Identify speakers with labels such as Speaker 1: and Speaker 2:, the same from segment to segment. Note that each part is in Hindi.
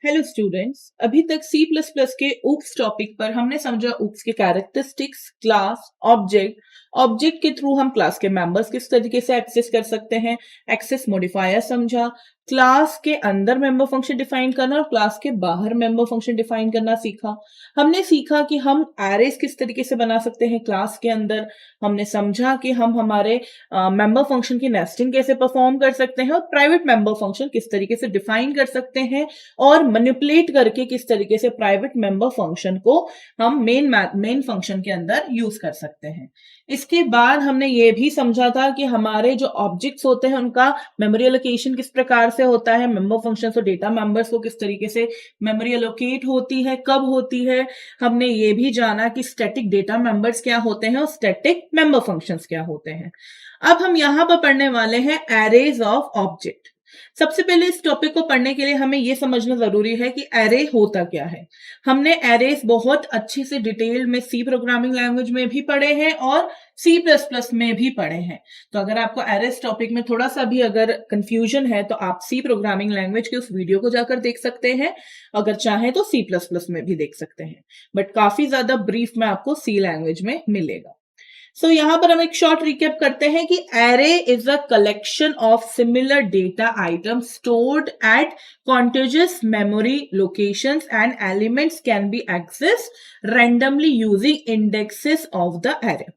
Speaker 1: हेलो स्टूडेंट्स, अभी तक सी प्लस प्लस के ऊप्स टॉपिक पर हमने समझा ऊप्स के कैरेक्टरिस्टिक्स, क्लास, ऑब्जेक्ट, ऑब्जेक्ट के थ्रू हम क्लास के मेंबर्स किस तरीके से एक्सेस कर सकते हैं, एक्सेस मॉडिफायर समझा, क्लास के अंदर मेंबर फंक्शन डिफाइन करना और क्लास के बाहर मेंबर फंक्शन डिफाइन करना सीखा। हमने सीखा कि हम एरेज किस तरीके से बना सकते हैं क्लास के अंदर। हमने समझा कि हम हमारे मेंबर फंक्शन की नेस्टिंग कैसे परफॉर्म कर सकते हैं और प्राइवेट मेंबर फंक्शन किस तरीके से डिफाइन कर सकते हैं और मैनिपुलेट करके किस तरीके से प्राइवेट मेंबर फंक्शन को हम मेन फंक्शन के अंदर यूज कर सकते हैं। इसके बाद हमने ये भी समझा था कि हमारे जो ऑब्जेक्ट्स होते हैं उनका मेमोरी एलोकेशन किस प्रकार से होता है, मेंबर फंक्शंस और डेटा मेंबर्स को किस तरीके से मेमोरी एलोकेट होती है, कब होती है। हमने ये भी जाना कि स्टैटिक डेटा मेंबर्स क्या होते हैं और स्टैटिक मेंबर फंक्शंस क्या होते हैं। अब हम यहां पर पढ़ने वाले हैं एरेज ऑफ ऑब्जेक्ट। सबसे पहले इस टॉपिक को पढ़ने के लिए हमें यह समझना जरूरी है कि एरे होता क्या है। हमने एरेज बहुत अच्छे से डिटेल में सी प्रोग्रामिंग लैंग्वेज में भी पढ़े हैं और सी प्लस प्लस में भी पढ़े हैं। तो अगर आपको एरेज टॉपिक में थोड़ा सा भी अगर कंफ्यूजन है तो आप सी प्रोग्रामिंग लैंग्वेज के उस वीडियो को जाकर देख सकते हैं। अगर चाहें तो सी प्लस प्लस में भी देख सकते हैं, बट काफी ज्यादा ब्रीफ में आपको सी लैंग्वेज में मिलेगा। सो यहां पर हम एक शॉर्ट रिकैप करते हैं कि array is a collection of similar data items stored at contiguous memory locations and elements can be accessed randomly using indexes of the array।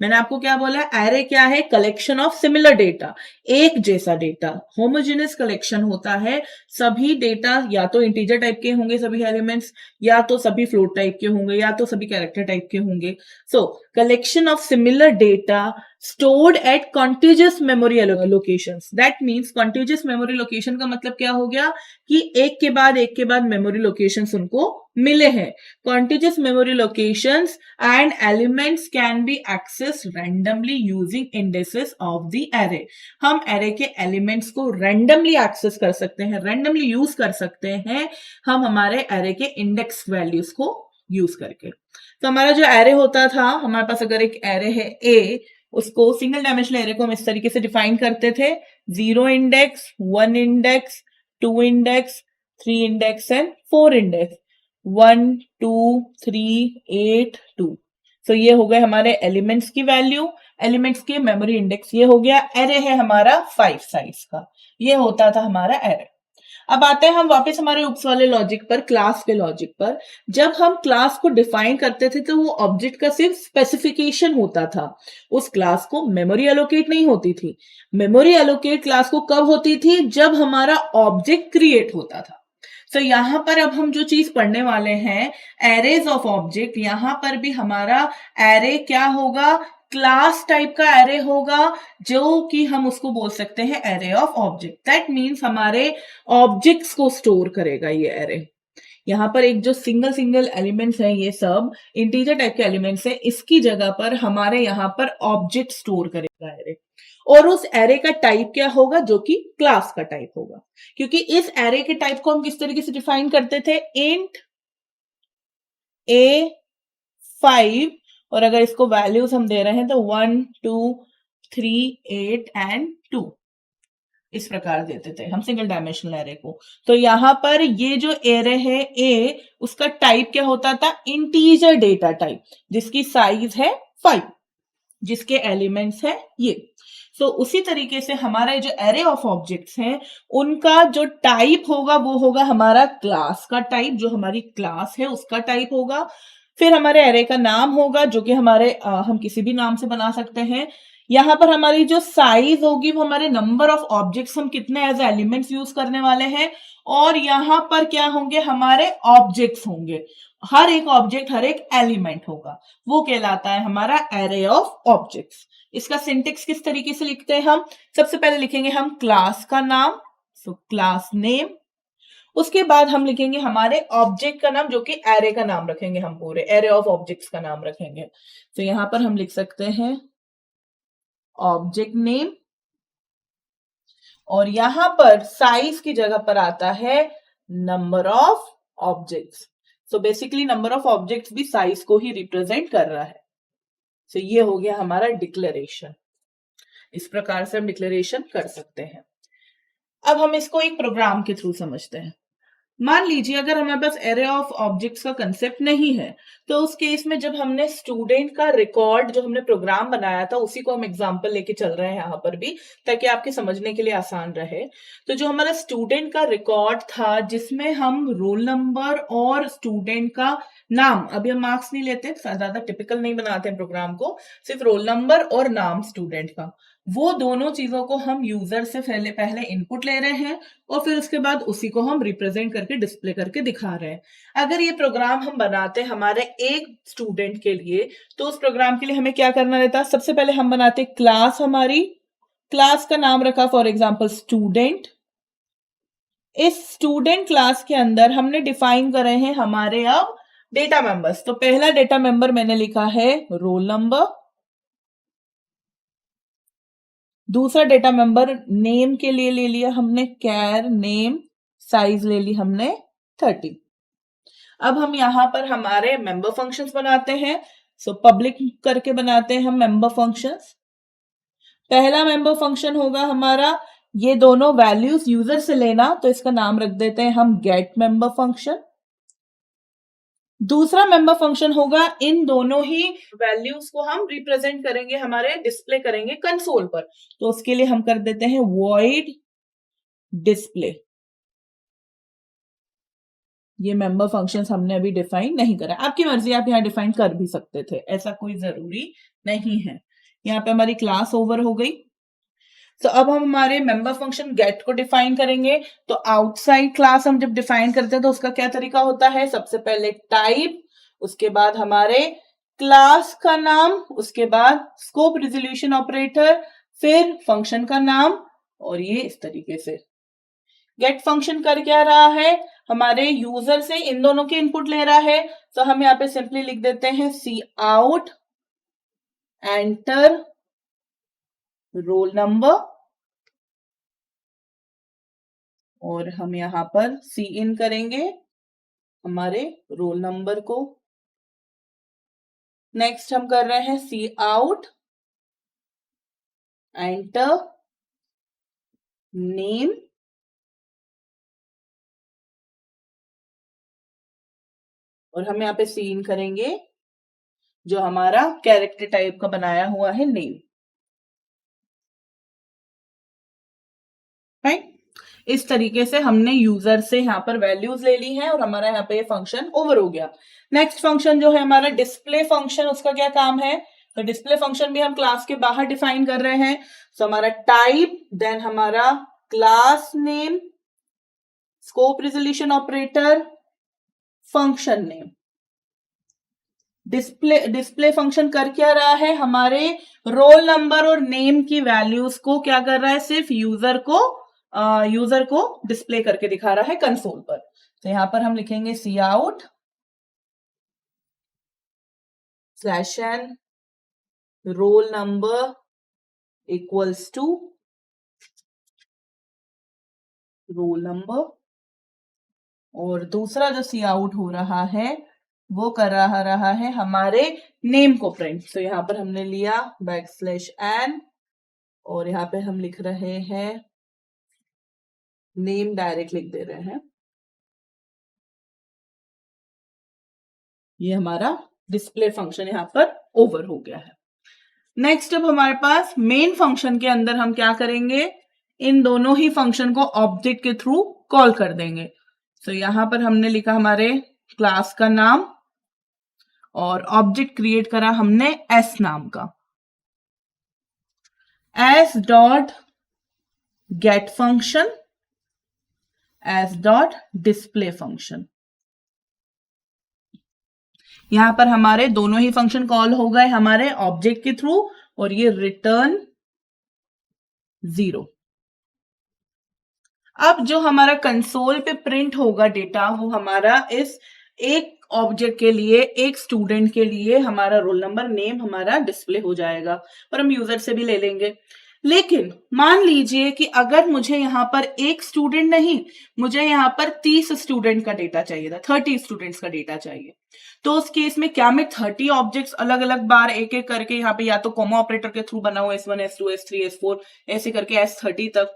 Speaker 1: मैंने आपको क्या बोला, एरे क्या है? कलेक्शन ऑफ सिमिलर डेटा, एक जैसा डेटा, होमोजेनियस कलेक्शन होता है। सभी डेटा या तो इंटीजर टाइप के होंगे सभी एलिमेंट्स, या तो सभी फ्लोट टाइप के होंगे, या तो सभी कैरेक्टर टाइप के होंगे। सो collection of similar data stored at contiguous memory locations। that means contiguous memory location का मतलब क्या हो गया कि एक के बाद मेमोरी लोकेशंस उनको मिले हैं। contiguous memory locations and elements can be accessed randomly using indices of the array। हम array के एलिमेंट्स को randomly एक्सेस कर सकते हैं, randomly यूज कर सकते हैं हम हमारे array के इंडेक्स वैल्यूज को यूज करके। तो हमारा जो एरे होता था, हमारे पास अगर एक एरे है ए, उसको सिंगल डायमेंशनल एरे को हम इस तरीके से डिफाइन करते थे, 0 index, 1 index, 2 index, 3 index and 4 index, 1 2 3 8 2। सो ये हो गए हमारे एलिमेंट्स की वैल्यू, एलिमेंट्स के मेमोरी इंडेक्स। ये हो गया एरे है हमारा 5 साइज का, ये होता था हमारा एरे। अब आते हैं हम वापस हमारे ऊप्स वाले लॉजिक पर, क्लास के लॉजिक पर। जब हम क्लास को डिफाइन करते थे तो वो ऑब्जेक्ट का सिर्फ स्पेसिफिकेशन होता था, उस क्लास को मेमोरी एलोकेट नहीं होती थी। मेमोरी एलोकेट क्लास को कब होती थी? जब हमारा ऑब्जेक्ट क्रिएट होता था। तो यहां पर अब हम जो चीज पढ़ने वाले हैं, एरेज ऑफ ऑब्जेक्ट, यहां पर भी हमारा एरे क्या होगा? क्लास टाइप का एरे होगा, जो कि हम उसको बोल सकते हैं array of object. That means हमारे ऑब्जेक्ट्स को स्टोर करेगा ये एरे। यहां पर एक जो सिंगल सिंगल एलिमेंट्स हैं, ये सब इंटीजर टाइप के एलिमेंट्स हैं, इसकी जगह पर हमारे यहां पर ऑब्जेक्ट स्टोर करेगा एरे। और उस एरे का टाइप क्या होगा? जो कि क्लास का टाइप होगा। क्योंकि इस एरे के टाइप को हम किस तरीके से डिफाइन करते थे? इंट A5, और अगर इसको वैल्यूज हम दे रहे हैं तो 1 2 3 8 एंड 2, इस प्रकार देते थे हम सिंगल डायमेंशनल एरे को। तो यहां पर ये जो एरे है ए, उसका टाइप क्या होता था? इंटीजर डेटा टाइप, जिसकी साइज है 5, जिसके एलिमेंट्स है ये। सो उसी तरीके से हमारे जो एरे ऑफ ऑब्जेक्ट्स हैं, उनका जो टाइप होगा वो होगा हमारा क्लास का टाइप, जो हमारी क्लास है उसका टाइप होगा। फिर हमारे एरे का नाम होगा, जो कि हमारे हम किसी भी नाम से बना सकते हैं। यहां पर हमारी जो साइज होगी वो हमारे नंबर ऑफ ऑब्जेक्ट्स, हम कितने एज एलिमेंट्स यूज करने वाले हैं। और यहां पर क्या होंगे? हमारे ऑब्जेक्ट्स होंगे, हर एक ऑब्जेक्ट हर एक एलिमेंट होगा, वो कहलाता है हमारा एरे ऑफ ऑब्जेक्ट्स। इसका सिंटेक्स किस तरीके से लिखते हैं हम? सबसे पहले लिखेंगे हम क्लास का नाम, सो क्लास नेम। उसके बाद हम लिखेंगे हमारे ऑब्जेक्ट का नाम, जो कि एरे का नाम रखेंगे, हम पूरे एरे ऑफ ऑब्जेक्ट्स का नाम रखेंगे। तो यहां पर हम लिख सकते हैं ऑब्जेक्ट नेम, और यहां पर साइज की जगह पर आता है number of objects. So basically number of objects भी साइज को ही रिप्रेजेंट कर रहा है। सो ये हो गया हमारा डिक्लेरेशन। इस प्रकार से हम डिक्लेरेशन कर सकते हैं। अब हम इसको एक प्रोग्राम के थ्रू समझते हैं। मान लीजिए अगर हमारे पास एरे ऑफ ऑब्जेक्ट्स का कंसेप्ट नहीं है, तो उस केस में जब हमने स्टूडेंट का रिकॉर्ड जो हमने प्रोग्राम बनाया था उसी को हम एग्जांपल लेके चल रहे हैं यहाँ पर भी, ताकि आपके समझने के लिए आसान रहे। तो जो हमारा स्टूडेंट का रिकॉर्ड था जिसमें हम रोल नंबर और स्टूडेंट का नाम, अभी हम मार्क्स नहीं लेते, ज्यादा टिपिकल नहीं बनाते हैं प्रोग्राम को, सिर्फ रोल नंबर और नाम स्टूडेंट का, वो दोनों चीजों को हम यूजर से पहले पहले इनपुट ले रहे हैं और फिर उसके बाद उसी को हम रिप्रेजेंट करके डिस्प्ले करके दिखा रहे हैं। अगर ये प्रोग्राम हम बनाते हैं हमारे एक स्टूडेंट के लिए, तो उस प्रोग्राम के लिए हमें क्या करना रहता है, सबसे पहले हम बनाते क्लास, हमारी क्लास का नाम रखा फॉर एग्जांपल स्टूडेंट। इस स्टूडेंट क्लास के अंदर हमने डिफाइन करे हैं हमारे अब डेटा मेंबर्स। तो पहला डेटा मेंबर मैंने लिखा है रोल नंबर, दूसरा डेटा मेंबर नेम के लिए ले लिया हमने कैर नेम, साइज ले ली हमने 30। अब हम यहां पर हमारे मेंबर फंक्शंस बनाते हैं। सो पब्लिक करके बनाते हैं हम मेंबर फंक्शंस। पहला मेंबर फंक्शन होगा हमारा ये दोनों वैल्यूज यूजर से लेना, तो इसका नाम रख देते हैं हम गेट मेंबर फंक्शन। दूसरा मेंबर फंक्शन होगा इन दोनों ही वैल्यूज को हम रिप्रेजेंट करेंगे, हमारे डिस्प्ले करेंगे कंसोल पर, तो उसके लिए हम कर देते हैं वॉइड डिस्प्ले। ये मेंबर फंक्शंस हमने अभी डिफाइन नहीं करा, आपकी मर्जी, आप यहाँ डिफाइन कर भी सकते थे, ऐसा कोई जरूरी नहीं है। यहाँ पे हमारी क्लास ओवर हो गई। तो अब हम हमारे मेंबर फंक्शन गेट को डिफाइन करेंगे। तो आउटसाइड क्लास हम जब डिफाइन करते हैं तो उसका क्या तरीका होता है, सबसे पहले टाइप, उसके बाद हमारे क्लास का नाम, उसके बाद स्कोप रिजोल्यूशन ऑपरेटर, फिर फंक्शन का नाम, और ये इस तरीके से। गेट फंक्शन कर क्या रहा है, हमारे यूजर से इन दोनों के इनपुट ले रहा है। तो हम यहाँ पे सिंपली लिख देते हैं सी आउट एंटर रोल नंबर, और हम यहां पर सी इन करेंगे हमारे रोल नंबर को। नेक्स्ट हम कर रहे हैं सी आउट एंटर नेम, और हम यहाँ पे सी इन करेंगे जो हमारा कैरेक्टर टाइप का बनाया हुआ है नेम। राइट, इस तरीके से हमने यूजर से यहाँ पर वैल्यूज ले ली हैं और हमारा यहाँ पे ये फंक्शन ओवर हो गया। नेक्स्ट फंक्शन जो है हमारा डिस्प्ले फंक्शन, उसका क्या काम है, तो डिस्प्ले फंक्शन भी हम क्लास के बाहर डिफाइन कर रहे हैं। तो हमारा टाइप, देन हमारा class name, scope resolution operator, function name. Display function कर क्या रहा है, हमारे रोल नंबर और नेम की वैल्यूज को क्या कर रहा है, सिर्फ यूजर को डिस्प्ले करके दिखा रहा है कंसोल पर। तो यहां पर हम लिखेंगे cout slash n roll number equals to roll number, और दूसरा जो सी आउट हो रहा है वो कर रहा है हमारे नेम को प्रिंट। तो यहां पर हमने लिया \n और यहां पे हम लिख रहे हैं नेम, डायरेक्ट लिख दे रहे हैं। ये हमारा डिस्प्ले फंक्शन यहां पर ओवर हो गया है। नेक्स्ट अब हमारे पास मेन फंक्शन के अंदर हम क्या करेंगे, इन दोनों ही फंक्शन को ऑब्जेक्ट के थ्रू कॉल कर देंगे। तो यहां पर हमने लिखा हमारे क्लास का नाम और ऑब्जेक्ट क्रिएट करा हमने एस नाम का, S dot gate function, S dot display function. यहां पर हमारे दोनों ही फंक्शन कॉल हो गए हमारे ऑब्जेक्ट के थ्रू, और ये रिटर्न 0। अब जो हमारा कंसोल पे प्रिंट होगा डेटा, वो हमारा इस एक ऑब्जेक्ट के लिए, एक स्टूडेंट के लिए हमारा रोल नंबर नेम हमारा डिस्प्ले हो जाएगा, और हम यूजर से भी ले लेंगे। लेकिन मान लीजिए कि अगर मुझे यहां पर एक स्टूडेंट नहीं, मुझे यहां पर 30 स्टूडेंट का डेटा चाहिए था, 30 स्टूडेंट्स का डेटा चाहिए, तो उस केस में क्या मैं 30 ऑब्जेक्ट्स अलग अलग बार एक एक करके यहाँ पे या तो कॉमा ऑपरेटर के थ्रू बनाऊं S1 S2 S3 S4 ऐसे करके S30 तक,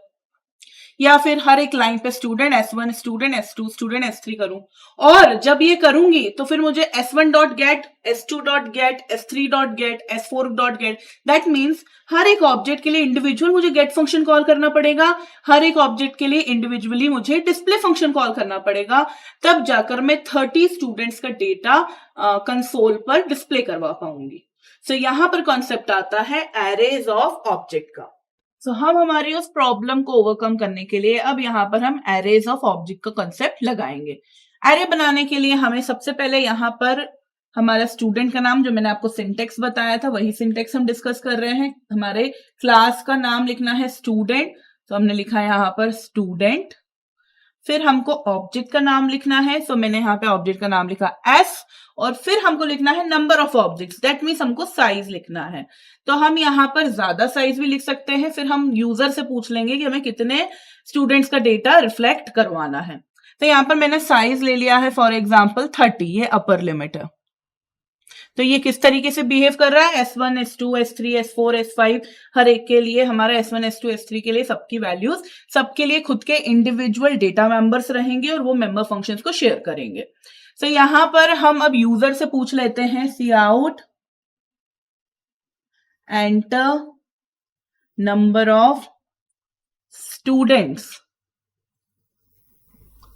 Speaker 1: या फिर हर एक लाइन पे student S1, student S2, student S3 करूं। और जब ये करूंगी तो फिर मुझे S1 dot get, S2 dot get, S3 dot get, S4 dot get, that means हर एक ऑब्जेक्ट के लिए इंडिविजुअल मुझे गेट फंक्शन कॉल करना पड़ेगा, हर एक ऑब्जेक्ट के लिए इंडिविजुअली मुझे डिस्प्ले फंक्शन कॉल करना पड़ेगा, तब जाकर मैं 30 स्टूडेंट्स का डेटा कंसोल पर डिस्प्ले करवा पाऊंगी। सो यहां पर कॉन्सेप्ट आता है एरेज ऑफ ऑब्जेक्ट का। सो हम हमारी उस प्रॉब्लम को ओवरकम करने के लिए अब यहाँ पर हम एरेज ऑफ ऑब्जेक्ट का कॉन्सेप्ट लगाएंगे। एरे बनाने के लिए हमें सबसे पहले यहाँ पर हमारा स्टूडेंट का नाम, जो मैंने आपको सिंटेक्स बताया था वही सिंटेक्स हम डिस्कस कर रहे हैं। हमारे क्लास का नाम लिखना है स्टूडेंट, तो हमने लिखा है यहाँ पर स्टूडेंट। फिर हमको ऑब्जेक्ट का नाम लिखना है, सो मैंने यहाँ पे ऑब्जेक्ट का नाम लिखा S, और फिर हमको लिखना है number of objects, that means हमको साइज लिखना है। तो हम यहाँ पर ज्यादा साइज भी लिख सकते हैं, फिर हम यूजर से पूछ लेंगे कि हमें कितने स्टूडेंट्स का डेटा रिफ्लेक्ट करवाना है। तो यहाँ पर मैंने साइज ले लिया है फॉर एग्जाम्पल 30, ये अपर लिमिट है। तो ये किस तरीके से बिहेव कर रहा है, S1, S2, S3, S4, S5, हर एक के लिए हमारा S1, S2, S3 के लिए सबकी वैल्यूज, सबके लिए खुद के इंडिविजुअल डेटा मेंबर्स रहेंगे और वो मेंबर फंक्शंस को शेयर करेंगे। तो यहां पर हम अब यूजर से पूछ लेते हैं cout enter number of students.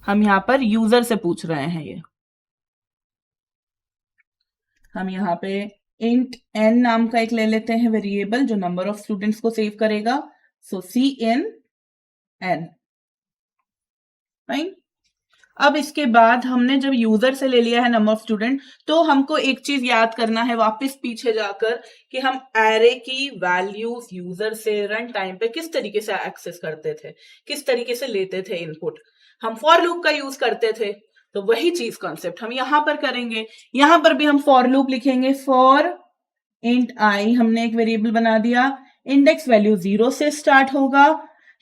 Speaker 1: हम यहां पर यूजर से पूछ रहे हैं, ये हम यहाँ पे इंट n नाम का एक ले लेते हैं वेरिएबल जो नंबर ऑफ स्टूडेंट्स को सेव करेगा। सो cn n, फाइन। अब इसके बाद हमने जब यूजर से ले लिया है नंबर ऑफ स्टूडेंट, तो हमको एक चीज याद करना है वापस पीछे जाकर कि हम एरे की वैल्यूज यूजर से रन टाइम पे किस तरीके से एक्सेस करते थे, किस तरीके से लेते थे इनपुट। हम फॉर लूप का यूज करते थे, तो वही चीज कॉन्सेप्ट हम यहां पर करेंगे। यहां पर भी हम फॉर लूप लिखेंगे, फॉर इंट आई, हमने एक वेरिएबल बना दिया, इंडेक्स वैल्यू 0 से स्टार्ट होगा,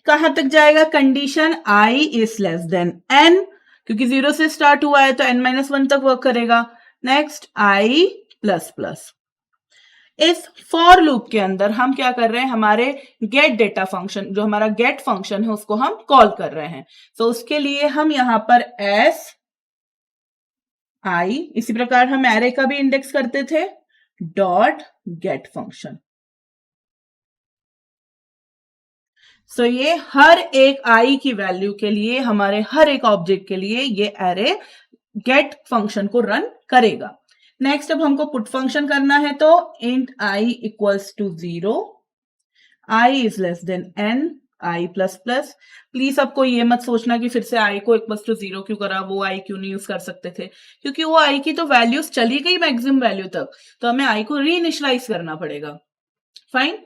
Speaker 1: कहां तक जाएगा, condition I is less than n, क्योंकि 0 से स्टार्ट हुआ है तो n-1 तक वर्क करेगा। Next I plus plus. इस फॉर लूप के अंदर हम क्या कर रहे हैं, हमारे गेट डेटा फंक्शन, जो हमारा गेट फंक्शन है उसको हम कॉल कर रहे हैं। तो उसके लिए हम यहां पर एस आई, इसी प्रकार हम एरे का भी इंडेक्स करते थे, डॉट गेट फंक्शन। सो ये हर एक आई की वैल्यू के लिए, हमारे हर एक ऑब्जेक्ट के लिए ये एरे गेट फंक्शन को रन करेगा। नेक्स्ट अब हमको पुट फंक्शन करना है, तो int I equals to 0, I is less than n, I plus plus. Please आपको ये मत सोचना कि फिर से आई को इक्वल्स टू 0 क्यों करा, वो आई क्यों नहीं यूज कर सकते थे, क्योंकि वो आई की तो वैल्यूज चली गई मैक्सिमम वैल्यू तक, तो हमें आई को रीइनिशियलाइज करना पड़ेगा, फाइन।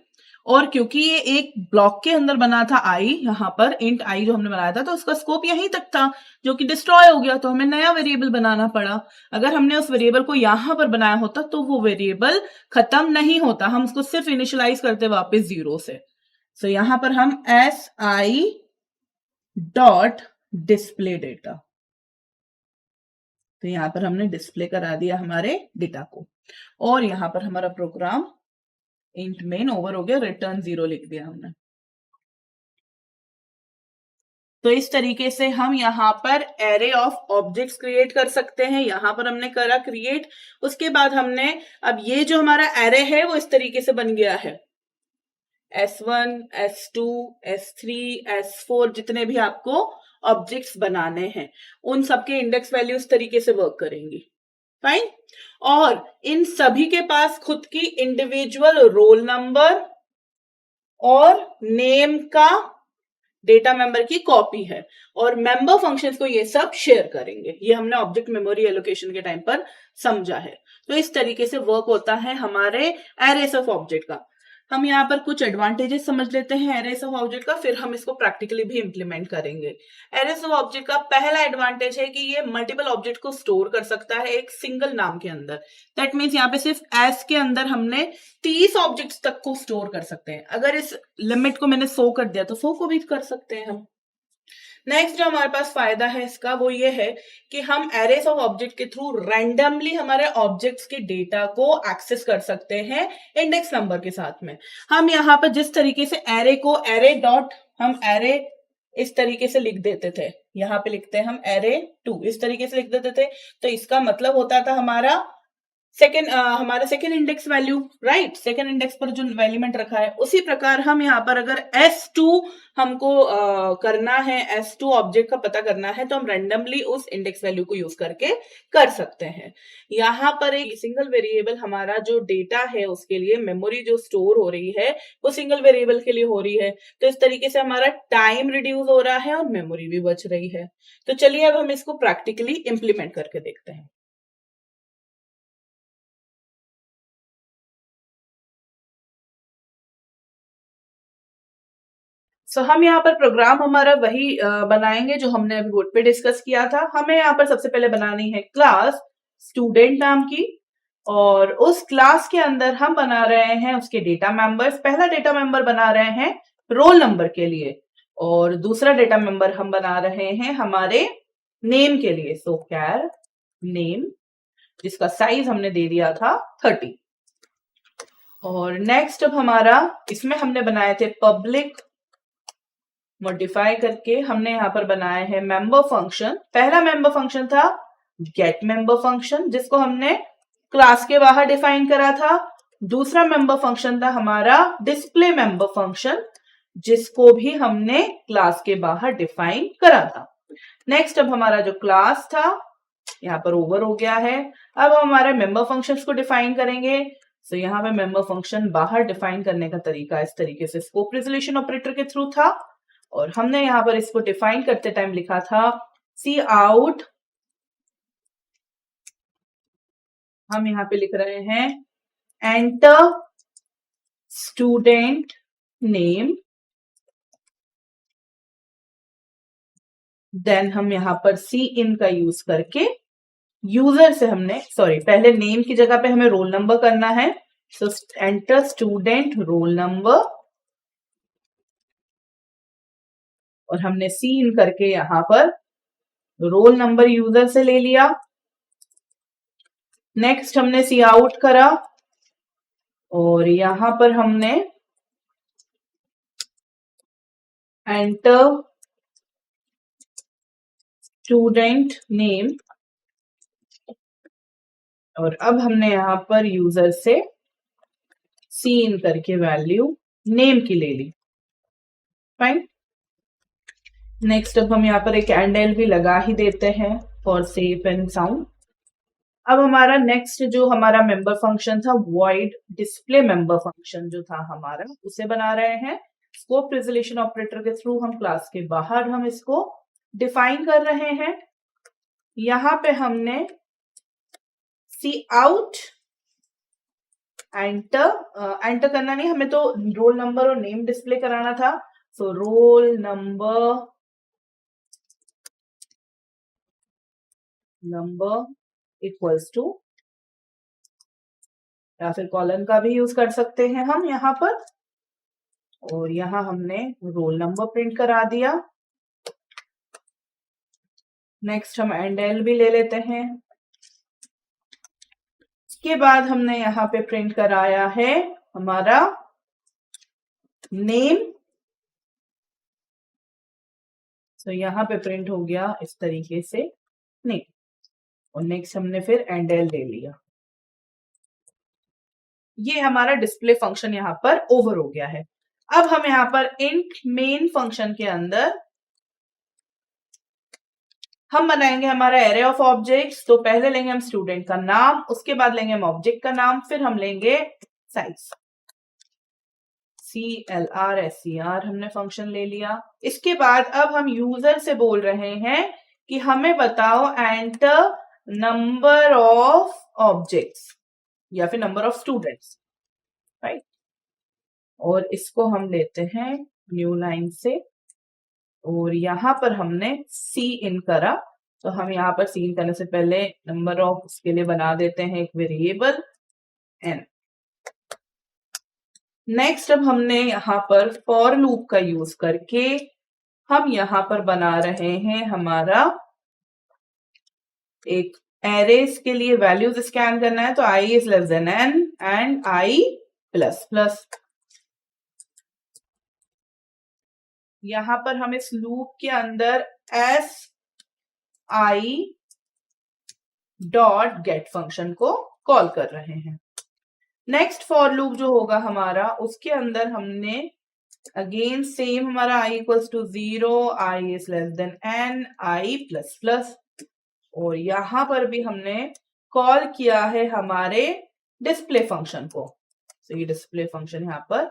Speaker 1: और क्योंकि ये एक ब्लॉक के अंदर बना था आई, यहां पर इंट आई जो हमने बनाया था, तो उसका स्कोप यहीं तक था जो कि डिस्ट्रॉय हो गया, तो हमें नया वेरिएबल बनाना पड़ा। अगर हमने उस वेरिएबल को यहां पर बनाया होता तो वो वेरिएबल खत्म नहीं होता, हम उसको सिर्फ इनिशियलाइज करते वापस 0 से। सो यहां पर हम S I dot display data, तो यहां पर हमने डिस्प्ले करा दिया हमारे डेटा को, और यहां पर हमारा प्रोग्राम इंट मेन ओवर हो गया, रिटर्न 0 लिख दिया हमने। तो इस तरीके से हम यहां पर एरे ऑफ ऑब्जेक्ट्स क्रिएट कर सकते हैं। यहां पर हमने करा क्रिएट, उसके बाद हमने, अब ये जो हमारा एरे है वो इस तरीके से बन गया है, S1, S2, S3, S4, जितने भी आपको ऑब्जेक्ट्स बनाने हैं उन सबके इंडेक्स वैल्यू इस तरीके से वर्क करेंगी, फाइन। और इन सभी के पास खुद की इंडिविजुअल रोल नंबर और नेम का डेटा मेंबर की कॉपी है, और मेंबर फंक्शंस को ये सब शेयर करेंगे। ये हमने ऑब्जेक्ट मेमोरी एलोकेशन के टाइम पर समझा है। तो इस तरीके से वर्क होता है हमारे एरेस ऑफ ऑब्जेक्ट का। हम यहाँ पर कुछ एडवांटेजेस समझ लेते हैं एरेस ऑफ ऑब्जेक्ट का, फिर हम इसको प्रैक्टिकली भी इंप्लीमेंट करेंगे। एरेस ऑफ ऑब्जेक्ट का पहला एडवांटेज है कि ये मल्टीपल ऑब्जेक्ट को स्टोर कर सकता है एक सिंगल नाम के अंदर। दैट मीन्स यहाँ पे सिर्फ एस के अंदर हमने 30 ऑब्जेक्ट्स तक को स्टोर कर सकते हैं। अगर इस लिमिट को मैंने 100 कर दिया तो 100 को भी कर सकते हैं हम। नेक्स्ट जो हमारे पास फायदा है इसका वो ये है कि हम एरेस ऑफ ऑब्जेक्ट के थ्रू रैंडमली हमारे ऑब्जेक्ट्स के डेटा को एक्सेस कर सकते हैं इंडेक्स नंबर के साथ में। हम यहाँ पर जिस तरीके से एरे को एरे डॉट, हम एरे इस तरीके से लिख देते थे, यहाँ पे लिखते हैं हम array2, इस तरीके से लिख देते थे। तो इसका मतलब होता था हमारा हमारा second index value, right, second index पर जो एलिमेंट रखा है। उसी प्रकार हम यहाँ पर अगर S2 हमको करना है, S2 ऑब्जेक्ट का पता करना है, तो हम रैंडमली उस इंडेक्स वैल्यू को यूज करके कर सकते हैं। यहाँ पर एक सिंगल वेरिएबल हमारा जो डेटा है उसके लिए मेमोरी जो स्टोर हो रही है वो सिंगल वेरिएबल के लिए हो रही है। तो इस तरीके से हमारा टाइम रिड्यूस हो रहा है और मेमोरी भी बच रही है। तो चलिए अब हम इसको प्रैक्टिकली इंप्लीमेंट करके देखते हैं। हम यहाँ पर प्रोग्राम हमारा वही बनाएंगे जो हमने अभी बोर्ड पे डिस्कस किया था। हमें यहाँ पर सबसे पहले बनानी है क्लास स्टूडेंट नाम की, और उस क्लास के अंदर हम बना रहे हैं उसके डेटा मेंबर्स। पहला डेटा मेंबर बना रहे हैं रोल नंबर के लिए, और दूसरा डेटा मेंबर हम बना रहे हैं हमारे नेम के लिए। सो कैर नेम, जिसका साइज हमने दे दिया था 30। और नेक्स्ट अब हमारा इसमें हमने बनाए थे पब्लिक, मॉडिफाई करके हमने यहाँ पर बनाया है मेंबर फंक्शन। पहला मेंबर फंक्शन था गेट मेंबर फंक्शन, जिसको हमने क्लास के बाहर डिफाइन करा था। दूसरा मेंबर फंक्शन था हमारा डिस्प्ले मेंबर फंक्शन, जिसको भी हमने क्लास के बाहर डिफाइन करा था। नेक्स्ट अब हमारा जो क्लास था यहाँ पर ओवर हो गया है। अब हमारे मेंबर फंक्शंस को डिफाइन करेंगे। तो यहाँ पे मेंबर फंक्शन बाहर डिफाइन करने का तरीका इस तरीके से स्कोप रिजोल्यूशन ऑपरेटर के थ्रू था, और हमने यहाँ पर इसको डिफाइन करते टाइम लिखा था सी आउट। हम यहाँ पे लिख रहे हैं एंटर स्टूडेंट नेम, देन हम यहाँ पर सी इन का यूज करके यूजर से हमने पहले नेम की जगह पे हमें रोल नंबर करना है। सो एंटर स्टूडेंट रोल नंबर, और हमने सी इन करके यहाँ पर रोल नंबर यूजर से ले लिया। नेक्स्ट हमने सी आउट करा, और यहां पर हमने एंटर स्टूडेंट नेम, और अब हमने यहां पर यूजर से सी इन करके वैल्यू नेम की ले ली। फाइन। नेक्स्ट अब हम यहाँ पर एक एंड भी लगा ही देते हैं फॉर सेफ एंड साउंड। अब हमारा नेक्स्ट जो हमारा मेंबर फंक्शन था वॉइड डिस्प्ले मेंबर फंक्शन जो था हमारा, उसे बना रहे हैं स्कोप रिजोल्यूशन ऑपरेटर के थ्रू। हम क्लास के बाहर हम इसको डिफाइन कर रहे हैं। यहां पे हमने सी आउट एंटर करना नहीं, हमें तो रोल नंबर और नेम डिस्प्ले कराना था। So roll number equals to, या फिर कॉलन का भी यूज कर सकते हैं हम यहाँ पर, और यहाँ हमने रोल नंबर प्रिंट करा दिया। नेक्स्ट हम एंड भी ले लेते हैं। इसके बाद हमने यहाँ पे प्रिंट कराया है हमारा नेम। तो यहाँ पे प्रिंट हो गया इस तरीके से नेम, और नेक्स्ट हमने फिर एंड ले लिया। ये हमारा डिस्प्ले फंक्शन यहाँ पर ओवर हो गया है। अब हम यहाँ पर इंट मेन फंक्शन के अंदर हम बनाएंगे हमारा एरे ऑफ ऑब्जेक्ट्स। तो पहले लेंगे हम स्टूडेंट का नाम, उसके बाद लेंगे हम ऑब्जेक्ट का नाम, फिर हम लेंगे साइज। CLR हमने फंक्शन ले लिया। इसके बाद अब हम यूजर से बोल रहे हैं कि हमें बताओ एंटर नंबर ऑफ ऑब्जेक्ट्स या फिर नंबर ऑफ स्टूडेंट्स, राइट। और इसको हम लेते हैं न्यू लाइन से, और यहां पर हमने सी इन करा। तो हम यहाँ पर सी इन करने से पहले नंबर ऑफ उसके लिए बना देते हैं एक वेरिएबल n। नेक्स्ट अब हमने यहाँ पर फॉर लूप का यूज करके हम यहाँ पर बना रहे हैं हमारा एक एरेस के लिए वैल्यूज स्कैन करना है। तो i is less than n and i plus plus. यहां पर हम इस लूप के अंदर S I dot gate function को कॉल कर रहे हैं। नेक्स्ट फॉर लूप जो होगा हमारा, उसके अंदर हमने अगेन सेम हमारा i equals to 0, i is less than n, i plus plus, और यहां पर भी हमने कॉल किया है हमारे डिस्प्ले फंक्शन को। तो ये डिस्प्ले फंक्शन यहां पर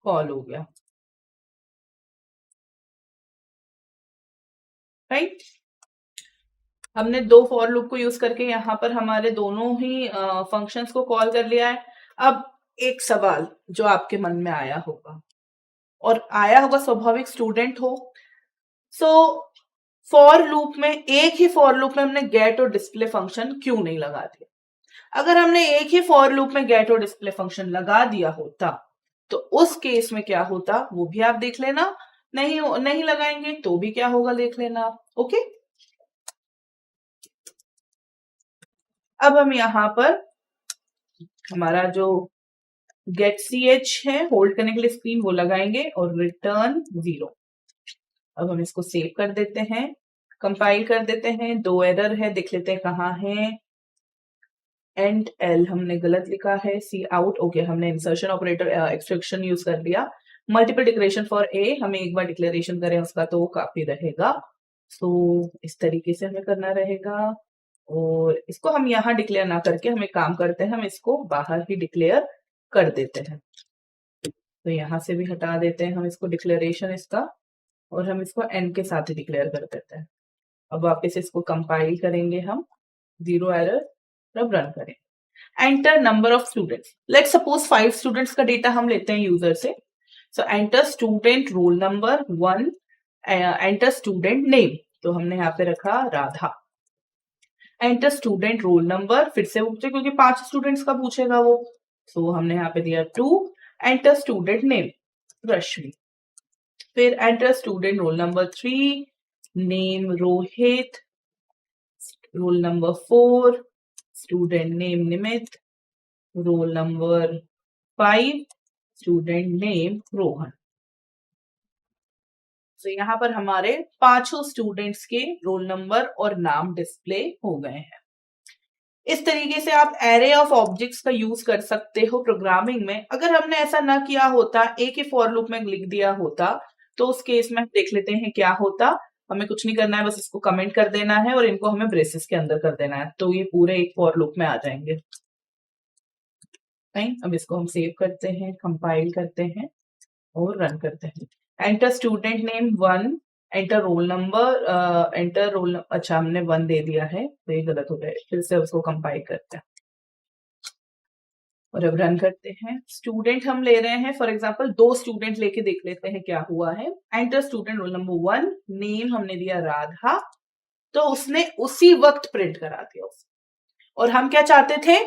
Speaker 1: कॉल हो गया, राइट। हमने दो फॉर लूप को यूज करके यहाँ पर हमारे दोनों ही फंक्शंस को कॉल कर लिया है। अब एक सवाल जो आपके मन में आया होगा, और आया होगा, स्वाभाविक स्टूडेंट हो, सो फॉर लूप में, एक ही फॉर लूप में हमने गेट और डिस्प्ले फंक्शन क्यों नहीं लगा दिया? अगर हमने एक ही फॉर लूप में गेट और डिस्प्ले फंक्शन लगा दिया होता तो उस केस में क्या होता वो भी आप देख लेना। नहीं लगाएंगे तो भी क्या होगा देख लेना आप। ओके, अब हम यहां पर हमारा जो गेट ch है होल्ड करने के लिए स्क्रीन, वो लगाएंगे और रिटर्न 0। अब हम इसको सेव कर देते हैं, कंपाइल कर देते हैं। दो एरर है, देख लेते हैं कहाँ है। एंड एल हमने गलत लिखा है, सी आउट, ओके, हमने इंसर्शन ऑपरेटर एक्सट्रैक्शन यूज कर लिया। मल्टीपल डिक्लेरेशन फॉर ए, हमें एक बार डिक्लेरेशन करें उसका तो वो काफी रहेगा। सो इस तरीके से हमें करना रहेगा, और इसको हम यहाँ डिक्लेयर ना करके हम एक काम करते हैं, हम इसको बाहर ही डिक्लेयर कर देते हैं। तो यहाँ से भी हटा देते हैं हम इसको डिक्लेरेशन इसका, और हम इसको एन के साथ ही डिक्लेयर कर देते हैं। अब वापस इसको कंपाइल करेंगे हम, 0 एरर, अब रन करें। Enter number of students, let suppose 5 students का डेटा हम लेते हैं यूजर से। सो enter student roll number 1, enter student name, तो हमने यहाँ पे रखा Radha. Enter student roll number, फिर से पूछे क्योंकि 5 स्टूडेंट्स का पूछेगा वो, तो हमने यहाँ पे दिया 2। एंटर स्टूडेंट नेम रश्मि, फिर enter student roll number 3, name Rohit, roll number 4, student name Nimit, roll number 5, student name Rohan. तो यहाँ पर हमारे 5 स्टूडेंट्स के रोल नंबर और नाम डिस्प्ले हो गए हैं। इस तरीके से आप एरे ऑफ ऑब्जेक्ट्स का यूज कर सकते हो प्रोग्रामिंग में। अगर हमने ऐसा ना किया होता, एक ही फॉर लूप में लिख दिया होता, तो उस केस में देख लेते हैं क्या होता। हमें कुछ नहीं करना है, बस इसको कमेंट कर देना है और इनको हमें ब्रेसेस के अंदर कर देना है, तो ये पूरे एक फॉर लूप में आ जाएंगे। नहीं, अब इसको हम सेव करते हैं, कंपाइल करते हैं और रन करते हैं। Enter student name 1, enter roll number, enter roll, अच्छा हमने 1 दे दिया है तो ये गलत हो गया, फिर से उसको कंपाइल करते हैं और अब रन करते हैं। स्टूडेंट हम ले रहे हैं, फॉर एग्जांपल 2 स्टूडेंट लेके देख लेते हैं क्या हुआ है। Enter student roll number 1, name हमने दिया राधा, तो उसने उसी वक्त प्रिंट करा दिया उसे। और हम क्या चाहते थे,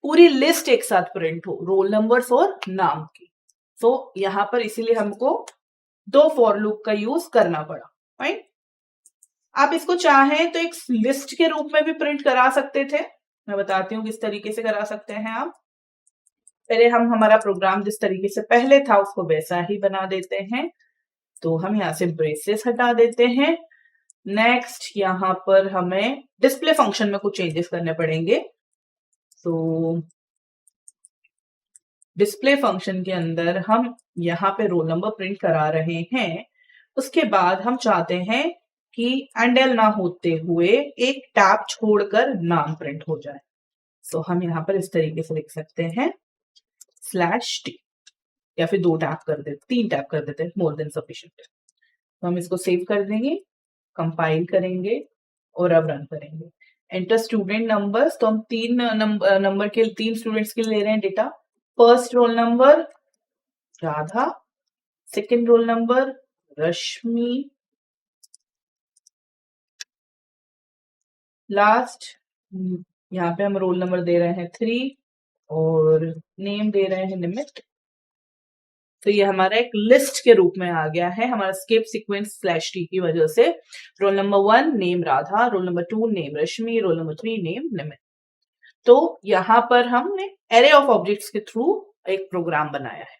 Speaker 1: पूरी लिस्ट एक साथ प्रिंट हो, रोल नंबर्स और नाम की। तो यहां पर इसीलिए हमको 2 फॉर लूप का यूज करना पड़ा, राइट। आप इसको चाहें तो एक लिस्ट के रूप में भी प्रिंट करा सकते थे, मैं बताती हूँ किस तरीके से करा सकते हैं आप। पहले हम हमारा प्रोग्राम जिस तरीके से पहले था उसको वैसा ही बना देते हैं। तो हम यहाँ से ब्रेसेस हटा देते हैं। नेक्स्ट यहाँ पर हमें डिस्प्ले फंक्शन में कुछ चेंजेस करने पड़ेंगे। तो डिस्प्ले फंक्शन के अंदर हम यहाँ पे रोल नंबर प्रिंट करा रहे हैं, उसके बाद हम चाहते हैं कि एंडल ना होते हुए एक टैब छोड़कर नाम प्रिंट हो जाए। सो हम यहाँ पर इस तरीके से लिख सकते हैं /t, या फिर 2 टैब कर देते, 3 टैब कर देते हैं, मोर देन सफिशिएंट। तो हम इसको सेव कर देंगे, कंपाइल करेंगे और अब रन करेंगे। एंटर स्टूडेंट नंबर्स, तो हम 3 नंबर के 3 स्टूडेंट्स के लिए ले रहे हैं data. First roll number Radha, second roll number Rashmi, last यहाँ पे हम रोल नंबर दे रहे हैं 3 और नेम दे रहे हैं निमित। तो ये हमारा एक लिस्ट के रूप में आ गया है, हमारा स्किप सीक्वेंस /t की वजह से। Roll number 1 name Radha, roll number 2 name Rashmi, roll number 3 name Nimit. तो यहाँ पर हमने एरे ऑफ ऑब्जेक्ट्स के थ्रू एक प्रोग्राम बनाया है।